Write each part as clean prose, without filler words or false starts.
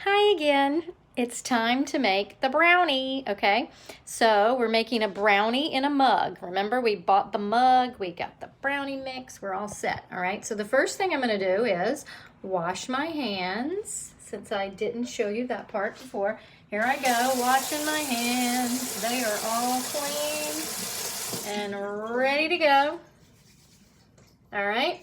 Hi again. It's time to make the brownie, okay? So we're making a brownie in a mug. Remember, we bought the mug, we got the brownie mix, we're all set, all right? So the first thing I'm gonna do is wash my hands, since I didn't show you that part before. Here I go, washing my hands. They are all clean and ready to go. All right.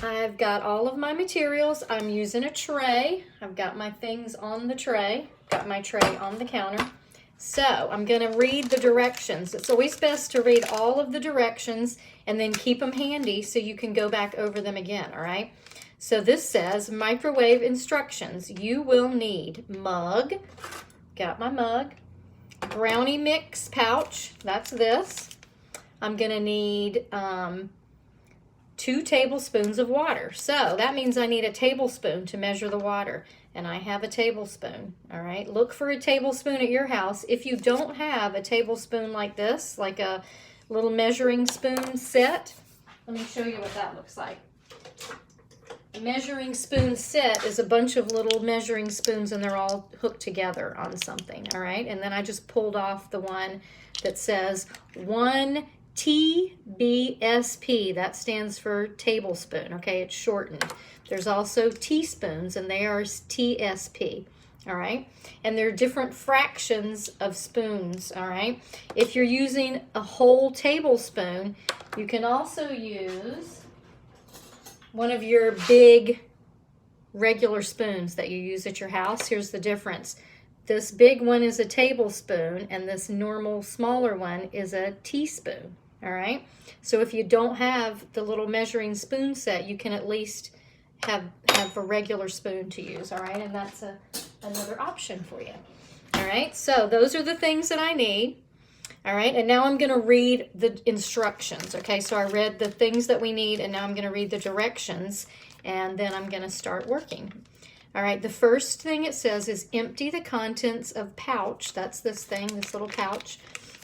I've got all of my materials. I'm using a tray. I've got my things on the tray. Got my tray on the counter. So I'm going to read the directions. It's always best to read all of the directions and then keep them handy so you can go back over them again, all right? So this says microwave instructions. You will need mug. Got my mug. Brownie mix pouch. That's this. I'm going to need 2 tablespoons of water. So that means I need a tablespoon to measure the water. And I have a tablespoon, all right? Look for a tablespoon at your house. If you don't have a tablespoon like this, like a little measuring spoon set, let me show you what that looks like. A measuring spoon set is a bunch of little measuring spoons and they're all hooked together on something, all right? And then I just pulled off the one that says 1 TBSP, that stands for tablespoon, okay? It's shortened. There's also teaspoons, and they are TSP, all right? And there are different fractions of spoons, all right? If you're using a whole tablespoon, you can also use one of your big regular spoons that you use at your house. Here's the difference. This big one is a tablespoon, and this normal smaller one is a teaspoon. All right. So if you don't have the little measuring spoon set, you can at least have a regular spoon to use. All right. And that's another option for you. All right. So those are the things that I need. All right. And now I'm going to read the instructions. Okay. So I read the things that we need, and now I'm going to read the directions, and then I'm going to start working. All right. The first thing it says is empty the contents of pouch. That's this thing, this little pouch,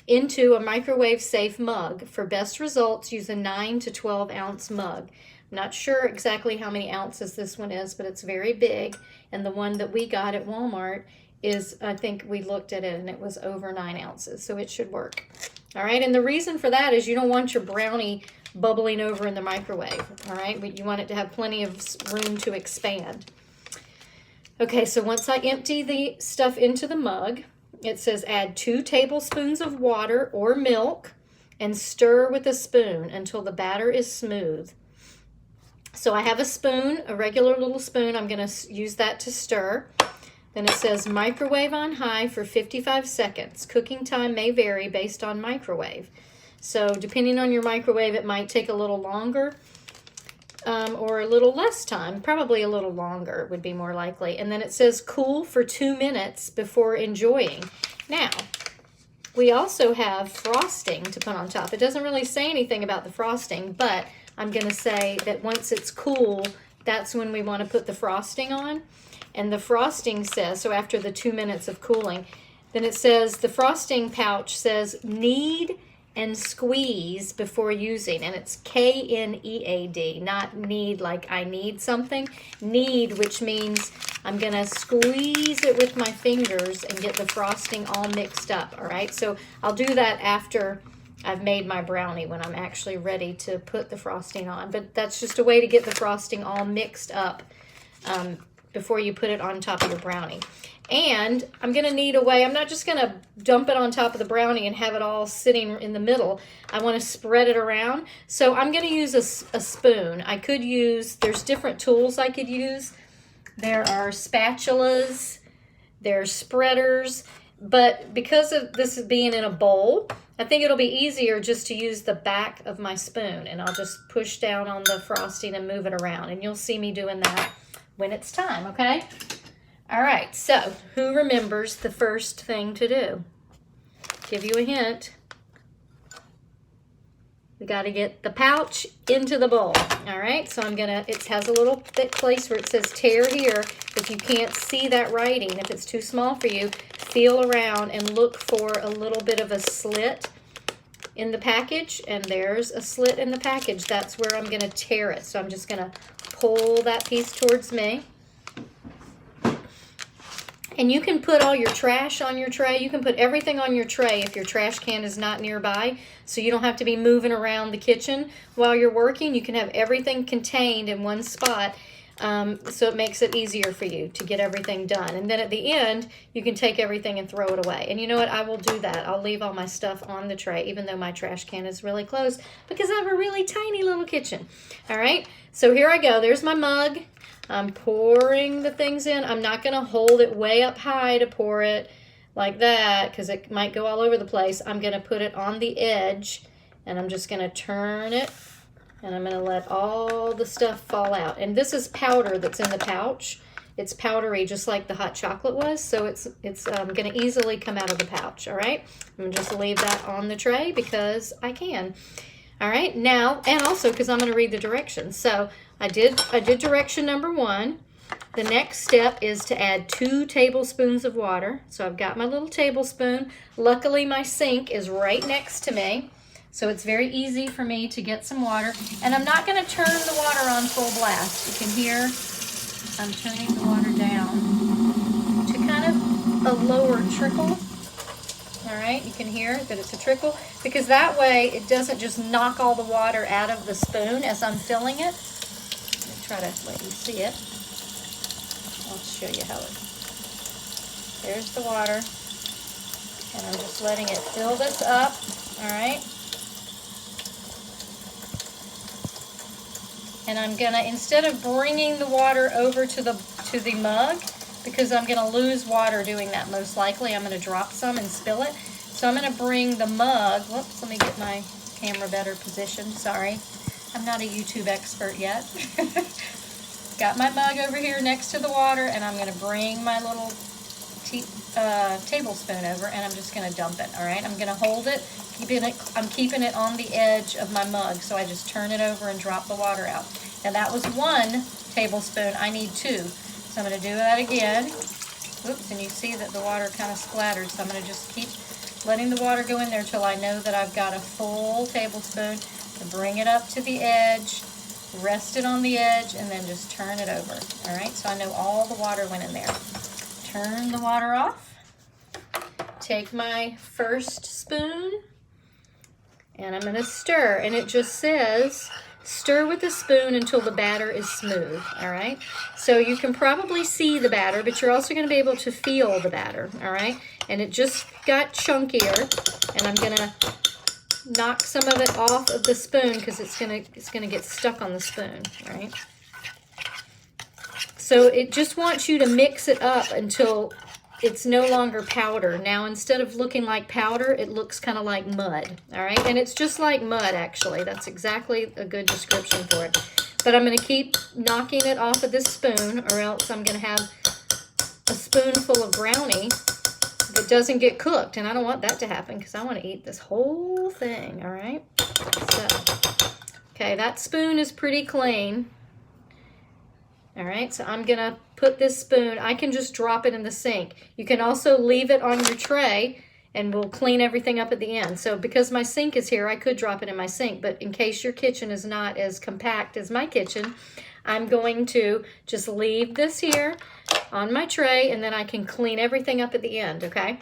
into a microwave safe mug. For best results, use a 9 to 12 ounce mug. I'm not sure exactly how many ounces this one is, but it's very big. And the one that we got at Walmart is, I think we looked at it and it was over 9 ounces, so it should work. All right, and the reason for that is you don't want your brownie bubbling over in the microwave, all right? But you want it to have plenty of room to expand. Okay, so once I empty the stuff into the mug, it says add 2 tablespoons of water or milk and stir with a spoon until the batter is smooth. So I have a spoon, a regular little spoon. I'm going to use that to stir. Then it says microwave on high for 55 seconds. Cooking time may vary based on microwave. So depending on your microwave, it might take a little longer or a little less time. Probably a little longer would be more likely. And then it says cool for 2 minutes before enjoying. Now, we also have frosting to put on top. It doesn't really say anything about the frosting, but I'm going to say that once it's cool, that's when we want to put the frosting on. And the frosting says, so after the 2 minutes of cooling, then it says, the frosting pouch says knead and squeeze before using, and it's K-N-E-A-D, not need like I need something. Knead, which means I'm going to squeeze it with my fingers and get the frosting all mixed up, all right? So I'll do that after I've made my brownie, when I'm actually ready to put the frosting on. But that's just a way to get the frosting all mixed up before you put it on top of your brownie. And I'm going to need a way, I'm not just going to dump it on top of the brownie and have it all sitting in the middle. I want to spread it around. So I'm going to use a spoon. I could use, there's different tools I could use. There are spatulas, there's spreaders, but because of this being in a bowl, I think it'll be easier just to use the back of my spoon, and I'll just push down on the frosting and move it around, and you'll see me doing that when it's time, okay? All right, so who remembers the first thing to do? Give you a hint. We got to get the pouch into the bowl. All right, so I'm gonna, it has a little thick place where it says tear here. If you can't see that writing, if it's too small for you, feel around and look for a little bit of a slit in the package, and there's a slit in the package. That's where I'm gonna tear it. So I'm just gonna pull that piece towards me. And you can put all your trash on your tray. You can put everything on your tray if your trash can is not nearby, so you don't have to be moving around the kitchen while you're working. You can have everything contained in one spot, so it makes it easier for you to get everything done. And then at the end, you can take everything and throw it away. And you know what? I will do that. I'll leave all my stuff on the tray, even though my trash can is really close, because I have a really tiny little kitchen. All right, so here I go. There's my mug. I'm pouring the things in. I'm not going to hold it way up high to pour it like that because it might go all over the place. I'm going to put it on the edge, and I'm just going to turn it, and I'm going to let all the stuff fall out. And this is powder that's in the pouch. It's powdery just like the hot chocolate was, so it's going to easily come out of the pouch, all right? I'm going to just leave that on the tray because I can. All right, now, and also because I'm going to read the directions. So I did direction number 1. The next step is to add 2 tablespoons of water. So I've got my little tablespoon. Luckily, my sink is right next to me, so it's very easy for me to get some water. And I'm not going to turn the water on full blast. You can hear I'm turning the water down to kind of a lower trickle. All right, you can hear that it's a trickle, because that way it doesn't just knock all the water out of the spoon as I'm filling it. Let me try to let you see it. I'll show you how it. There's the water, and I'm just letting it fill this up. All right. And I'm gonna, instead of bringing the water over to the mug, because I'm gonna lose water doing that most likely, I'm gonna drop some and spill it. So I'm gonna bring the mug, whoops, let me get my camera better positioned, sorry. I'm not a YouTube expert yet. Got my mug over here next to the water, and I'm gonna bring my little tablespoon over, and I'm just gonna dump it, all right? I'm gonna hold it, I'm keeping it on the edge of my mug, so I just turn it over and drop the water out. Now that was 1 tablespoon, I need 2. So I'm going to do that again. Oops, and you see that the water kind of splattered, so I'm going to just keep letting the water go in there till I know that I've got a full tablespoon. To bring it up to the edge, rest it on the edge, and then just turn it over. All right, so I know all the water went in there. Turn the water off. Take my first spoon, and I'm going to stir, and it just says stir with a spoon until the batter is smooth, all right? So you can probably see the batter, but you're also going to be able to feel the batter, all right? And it just got chunkier, and I'm going to knock some of it off of the spoon because it's going to get stuck on the spoon, right? So it just wants you to mix it up until it's no longer powder. Now, instead of looking like powder, it looks kind of like mud, all right? And it's just like mud, actually. That's exactly a good description for it. But I'm going to keep knocking it off of this spoon, or else I'm going to have a spoonful of brownie that doesn't get cooked. And I don't want that to happen because I want to eat this whole thing, all right? So, okay, that spoon is pretty clean. All right, so I'm gonna put this spoon, I can just drop it in the sink. You can also leave it on your tray and we'll clean everything up at the end. So because my sink is here, I could drop it in my sink, but in case your kitchen is not as compact as my kitchen, I'm going to just leave this here on my tray, and then I can clean everything up at the end, okay?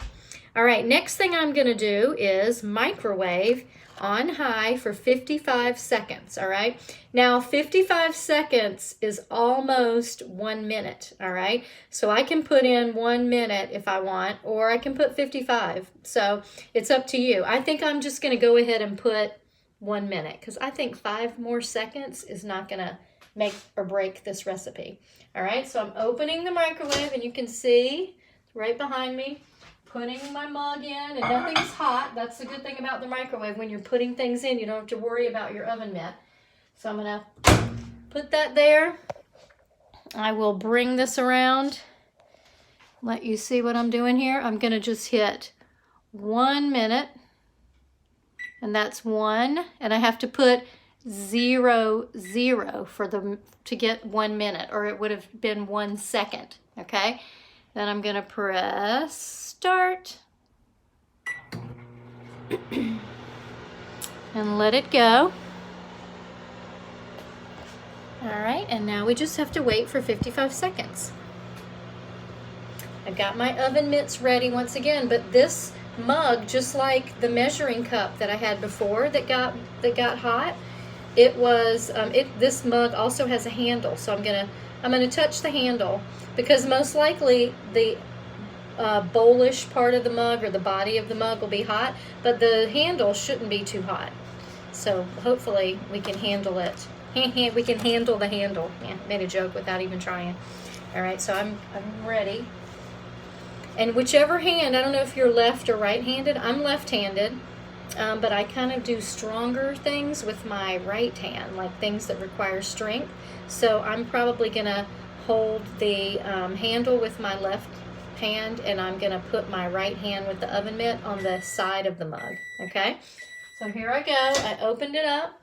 All right, next thing I'm gonna do is microwave on high for 55 seconds, all right? Now, 55 seconds is almost 1 minute, all right? So I can put in 1 minute if I want, or I can put 55. So it's up to you. I think I'm just gonna go ahead and put 1 minute because I think 5 more seconds is not gonna make or break this recipe. All right, so I'm opening the microwave, and you can see right behind me, putting my mug in, and nothing's hot. That's the good thing about the microwave. When you're putting things in, you don't have to worry about your oven mitt. So I'm gonna put that there. I will bring this around, let you see what I'm doing here. I'm gonna just hit 1 minute, and that's 1, and I have to put 0, 0 for them to get 1 minute, or it would have been 1 second, okay? Then I'm gonna press start and let it go. All right, and now we just have to wait for 55 seconds. I've got my oven mitts ready once again, but this mug, just like the measuring cup that I had before that got hot, it was this mug also has a handle, so I'm gonna touch the handle, because most likely the bowlish part of the mug or the body of the mug will be hot, but the handle shouldn't be too hot. So hopefully we can handle it. We can handle the handle. Yeah, made a joke without even trying. All right, so I'm ready. And whichever hand, I don't know if you're left or right-handed. I'm left-handed, but I kind of do stronger things with my right hand, like things that require strength. So I'm probably gonna hold the handle with my left hand, and I'm gonna put my right hand with the oven mitt on the side of the mug, okay? So here I go. I opened it up.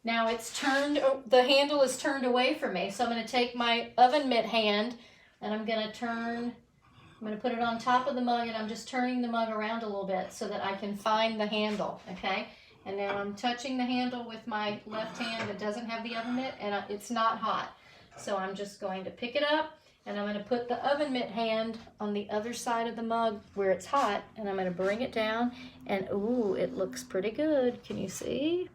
Now it's turned, the handle is turned away from me. So I'm going to take my oven mitt hand and I'm going to put it on top of the mug, and I'm just turning the mug around a little bit so that I can find the handle, okay? And now I'm touching the handle with my left hand that doesn't have the oven mitt, and it's not hot. So I'm just going to pick it up, and I'm going to put the oven mitt hand on the other side of the mug where it's hot, and I'm going to bring it down, and ooh, it looks pretty good. Can you see?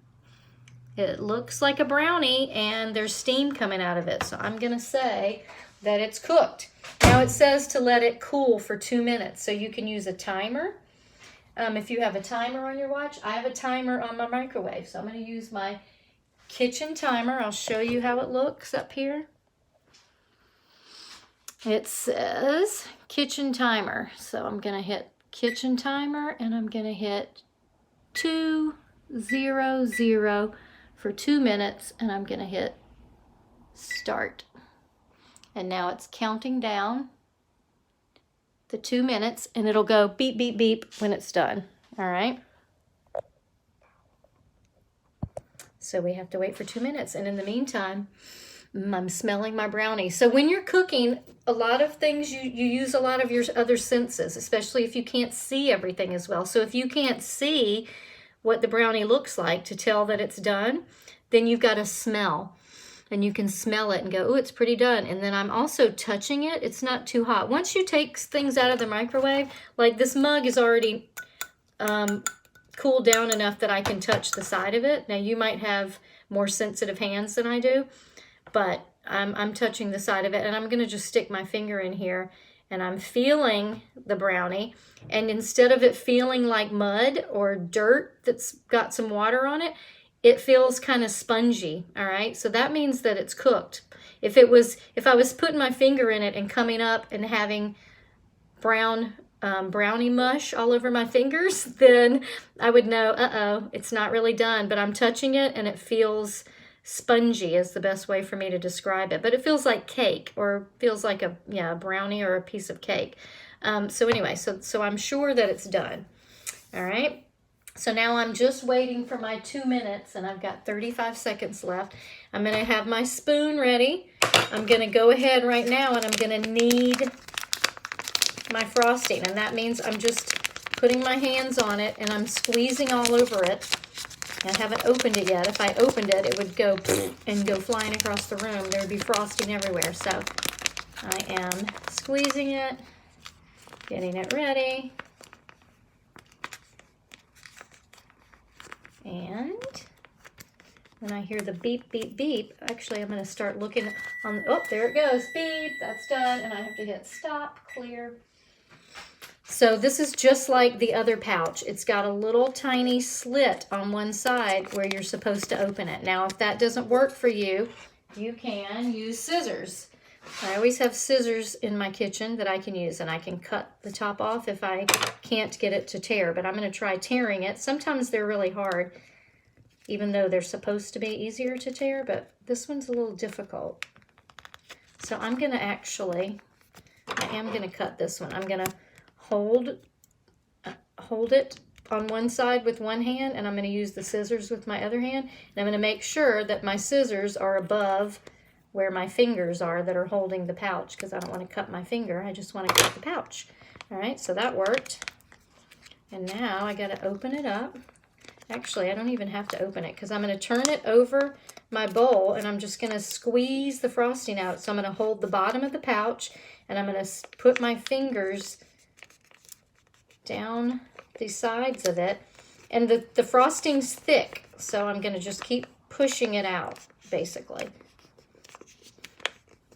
It looks like a brownie, and there's steam coming out of it. So I'm going to say that it's cooked. Now it says to let it cool for 2 minutes, so you can use a timer. If you have a timer on your watch, I have a timer on my microwave, so I'm going to use my kitchen timer. I'll show you how it looks up here. It says kitchen timer, so I'm going to hit kitchen timer, and I'm going to hit 200 for 2 minutes, and I'm going to hit start. And now it's counting down the 2 minutes, and it'll go beep, beep, beep when it's done. All right. So we have to wait for 2 minutes. And in the meantime, I'm smelling my brownie. So when you're cooking, a lot of things, you use a lot of your other senses, especially if you can't see everything as well. So if you can't see what the brownie looks like to tell that it's done, then you've got to smell. And you can smell it and go, oh, it's pretty done. And then I'm also touching it. It's not too hot. Once you take things out of the microwave, like this mug is already cooled down enough that I can touch the side of it. Now you might have more sensitive hands than I do, but I'm touching the side of it, and I'm going to just stick my finger in here, and I'm feeling the brownie. And instead of it feeling like mud or dirt that's got some water on it, it feels kind of spongy, all right? So that means that it's cooked. If I was putting my finger in it and coming up and having brownie mush all over my fingers, then I would know, uh-oh, it's not really done. But I'm touching it, and it feels spongy is the best way for me to describe it. But it feels like cake, or feels like a brownie or a piece of cake. So anyway, so I'm sure that it's done, all right? So now I'm just waiting for my 2 minutes, and I've got 35 seconds left. I'm going to have my spoon ready. I'm going to go ahead right now, and I'm going to knead my frosting. And that means I'm just putting my hands on it, and I'm squeezing all over it. I haven't opened it yet. If I opened it, it would go and go flying across the room. There would be frosting everywhere. So I am squeezing it, getting it ready. And when I hear the beep, beep, beep, actually I'm going to start looking on, oh, there it goes, beep, that's done, and I have to hit stop, clear. So this is just like the other pouch. It's got a little tiny slit on one side where you're supposed to open it. Now, if that doesn't work for you, you can use scissors. I always have scissors in my kitchen that I can use, and I can cut the top off if I can't get it to tear, but I'm going to try tearing it. Sometimes they're really hard, even though they're supposed to be easier to tear, but this one's a little difficult. So I'm going to I am going to cut this one. I'm going to hold it on one side with one hand, and I'm going to use the scissors with my other hand, and I'm going to make sure that my scissors are above where my fingers are that are holding the pouch, because I don't want to cut my finger. I just want to cut the pouch. All right, so that worked. And now I got to open it up, Actually, I don't even have to open it because I'm going to turn it over my bowl and I'm just going to squeeze the frosting out. So I'm going to hold the bottom of the pouch and I'm going to put my fingers down the sides of it. And the frosting's thick, so I'm going to just keep pushing it out, basically.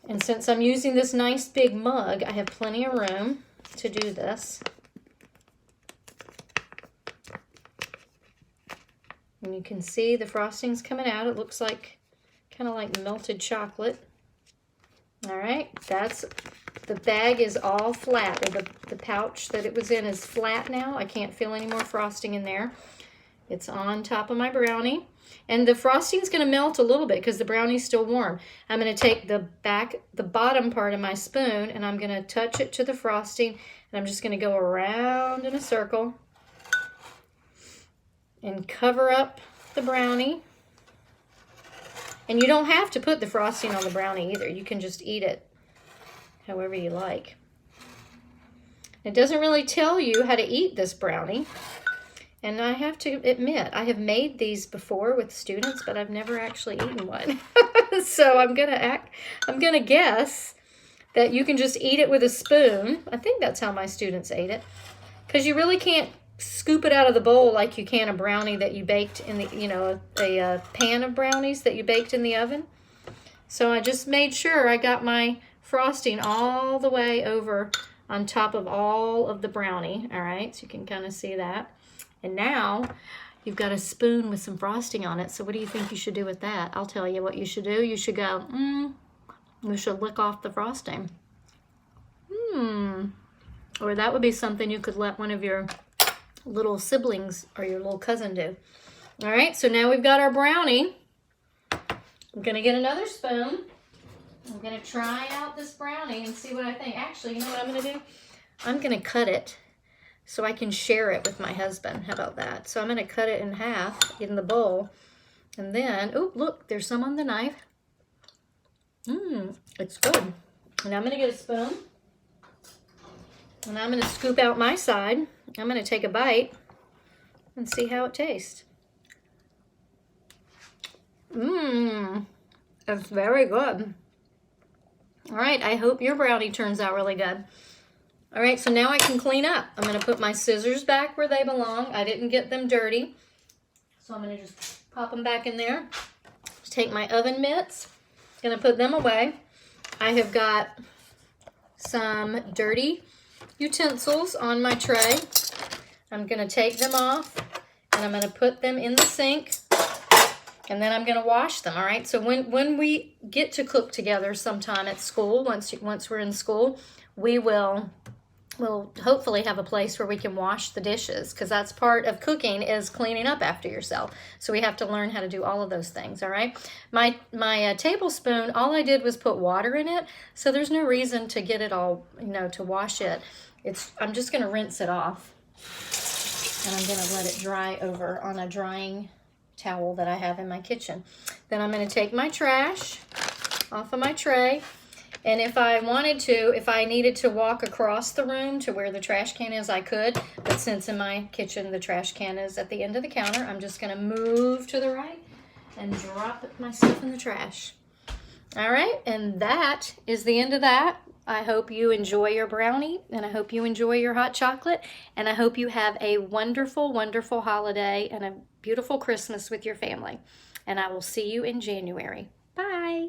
And since I'm using this nice big mug, I have plenty of room to do this. And you can see the frosting's coming out. It looks like kind of like melted chocolate. All right, the bag is all flat, or the pouch that it was in is flat now. I can't feel any more frosting in there. It's on top of my brownie. And the frosting's going to melt a little bit because the brownie's still warm. I'm going to take the bottom part of my spoon and I'm going to touch it to the frosting and I'm just going to go around in a circle and cover up the brownie. And you don't have to put the frosting on the brownie either. You can just eat it however you like. It doesn't really tell you how to eat this brownie. And I have to admit, I have made these before with students, but I've never actually eaten one. So I'm gonna guess that you can just eat it with a spoon. I think that's how my students ate it. Because you really can't scoop it out of the bowl like you can a brownie that you baked in the, a pan of brownies that you baked in the oven. So I just made sure I got my frosting all the way over on top of all of the brownie. All right, so you can kind of see that. And now you've got a spoon with some frosting on it. So what do you think you should do with that? I'll tell you what you should do. You should go, you should lick off the frosting. Or that would be something you could let one of your little siblings or your little cousin do. All right, so now we've got our brownie. I'm gonna get another spoon. I'm gonna try out this brownie and see what I think. Actually, you know what I'm gonna do? I'm gonna cut it so I can share it with my husband. How about that? So I'm gonna cut it in half in the bowl. And then, oh, look, there's some on the knife. It's good. And I'm gonna get a spoon. And I'm gonna scoop out my side. I'm gonna take a bite and see how it tastes. It's very good. All right, I hope your brownie turns out really good. All right, so now I can clean up. I'm gonna put my scissors back where they belong. I didn't get them dirty. So I'm gonna just pop them back in there. Just take my oven mitts, gonna put them away. I have got some dirty utensils on my tray. I'm gonna take them off and I'm gonna put them in the sink and then I'm gonna wash them, all right? So when we get to cook together sometime at school, once we're in school, we'll hopefully have a place where we can wash the dishes because that's part of cooking is cleaning up after yourself. So we have to learn how to do all of those things, all right? My tablespoon, all I did was put water in it, so there's no reason to get it all, to wash it. I'm just gonna rinse it off and I'm gonna let it dry over on a drying towel that I have in my kitchen. Then I'm gonna take my trash off of my tray. And if I needed to walk across the room to where the trash can is, I could. But since in my kitchen the trash can is at the end of the counter, I'm just going to move to the right and drop my stuff in the trash. All right, and that is the end of that. I hope you enjoy your brownie, and I hope you enjoy your hot chocolate, and I hope you have a wonderful, wonderful holiday and a beautiful Christmas with your family. And I will see you in January. Bye.